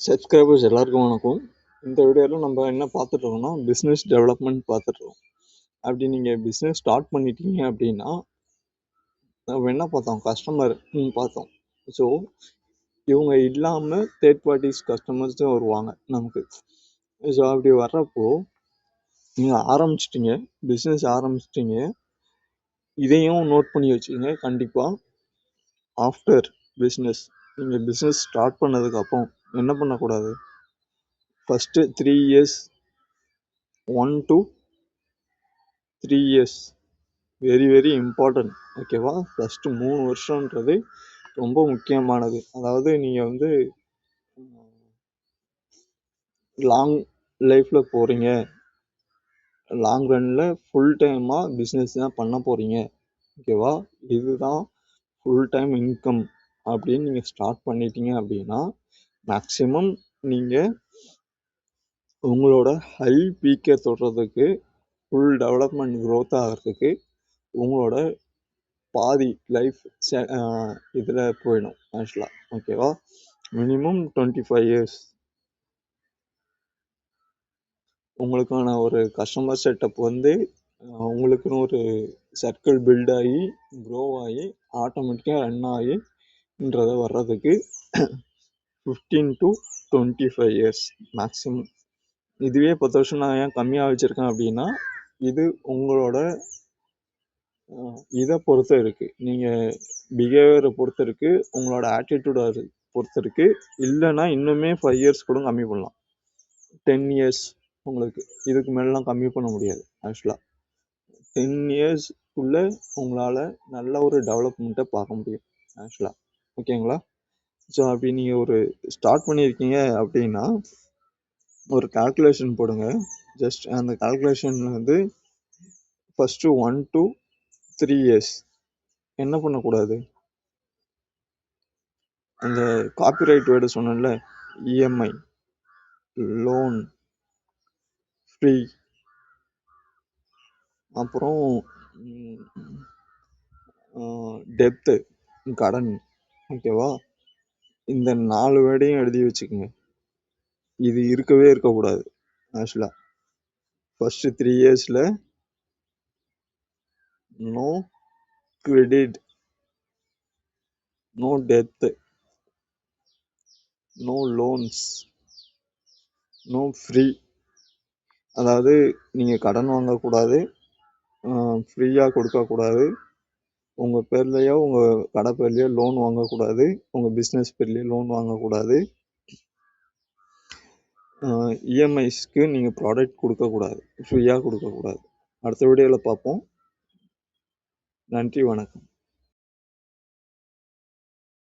Subscribers எல்லாருக்கும் வணக்கம். இந்த வீடியோவில் நம்ம என்ன பார்த்துட்ருக்கோம்னா பிஸ்னஸ் டெவலப்மெண்ட் பார்த்துட்ருக்கோம். அப்படி நீங்கள் பிஸ்னஸ் ஸ்டார்ட் பண்ணிட்டீங்க அப்படின்னா நம்ம என்ன பார்த்தோம், கஸ்டமர் பார்த்தோம். ஸோ இவங்க இல்லாமல் தேர்ட் பார்ட்டிஸ் கஸ்டமர்ஸும் வருவாங்க நமக்கு. ஸோ அப்படி வர்றப்போ நீங்கள் ஆரம்பிச்சிட்டிங்க, பிஸ்னஸ் ஆரம்பிச்சிட்டிங்க, இதையும் நோட் பண்ணி வச்சுக்கோங்க. கண்டிப்பாக ஆஃப்டர் நீங்கள் பிஸ்னஸ் ஸ்டார்ட் பண்ணதுக்கப்புறம் என்ன பண்ணக்கூடாது, first 3 years 1 to 3 years very very important. ஓகேவா? ஃபஸ்ட்டு 3 வருஷன்றது ரொம்ப முக்கியமானது. அதாவது நீங்கள் வந்து லாங் லைஃப்பில் போகிறீங்க, லாங் ரன்னில் ஃபுல் டைமாக பிஸ்னஸ் தான் பண்ண போகிறீங்க. ஓகேவா? இதுதான் ஃபுல் டைம் இன்கம் அப்படின்னு நீங்கள் ஸ்டார்ட் பண்ணிட்டீங்க அப்படின்னா மேக்ஸிமம் நீங்கள் உங்களோட ஹை பீக்கை தொடுறதுக்கு, ஃபுல் டெவலப்மெண்ட் க்ரோத் ஆகிறதுக்கு உங்களோட பாதி லைஃப் இதில் போயிடும் ஆக்சுவலாக. ஓகேவா? மினிமம் 25 இயர்ஸ் உங்களுக்கான ஒரு கஸ்டமர் செட்டப் வந்து உங்களுக்குன்னு ஒரு சர்க்கிள் பில்ட் ஆகி க்ரோ ஆகி ஆட்டோமேட்டிக்காக ரன் ஆகின்றதை வர்றதுக்கு 15 to 25 இயர்ஸ் மேக்ஸிமம். இதுவே 10 வருஷம் நான் ஏன் கம்மியாக வச்சுருக்கேன் அப்படின்னா, இது உங்களோட இதை பொறுத்த இருக்குது, நீங்கள் பிஹேவியரை பொறுத்த இருக்குது, உங்களோட ஆட்டிடியூடை பொறுத்த இருக்குது. இல்லைன்னா இன்னுமே 5 இயர்ஸ் கூட கம்மி பண்ணலாம். 10 இயர்ஸ் உங்களுக்கு இதுக்கு மேலாம் கம்மி பண்ண முடியாது ஆக்சுவலாக. 10 இயர்ஸ்க்குள்ளே உங்களால் நல்ல ஒரு டெவலப்மெண்ட்டை பார்க்க முடியும் ஆக்சுவலாக. ஓகேங்களா? ஸோ அப்படி நீங்கள் ஒரு ஸ்டார்ட் பண்ணியிருக்கீங்க அப்படின்னா ஒரு கால்குலேஷன் போடுங்க. ஜஸ்ட் அந்த கால்குலேஷன் வந்து ஃபஸ்ட்டு 1 to 3 இயர்ஸ் என்ன பண்ணக்கூடாது, அந்த காப்பிரைட் வேர்டு சொன்னேன்ல, இஎம்ஐ, லோன், ஃப்ரீ, அப்புறம் டெப்த்து, கடன். ஓகேவா? இந்த 4 வேர்டையும் எழுதி வச்சுக்கோங்க. இது இருக்கவே இருக்கக்கூடாது ஆக்சுவலாக. ஃபஸ்ட்டு 3 இயர்ஸில் நோ கிரெடிட், நோ டெப்த்து, நோ லோன்ஸ், நோ ஃப்ரீ. அதாவது நீங்கள் கடன் வாங்கக்கூடாது, ஃப்ரீயாக கொடுக்கக்கூடாது, உங்கள் பேர்லேயோ உங்கள் கடை பேர்லேயோ லோன் வாங்கக்கூடாது, உங்கள் பிஸ்னஸ் பேர்லேயோ லோன் வாங்கக்கூடாது, இஎம்ஐஸ்க்கு நீங்கள் ப்ராடக்ட் கொடுக்கக்கூடாது, ஃப்ரீயாக கொடுக்கக்கூடாது. அடுத்த வீடியோவில் பார்ப்போம். நன்றி, வணக்கம்.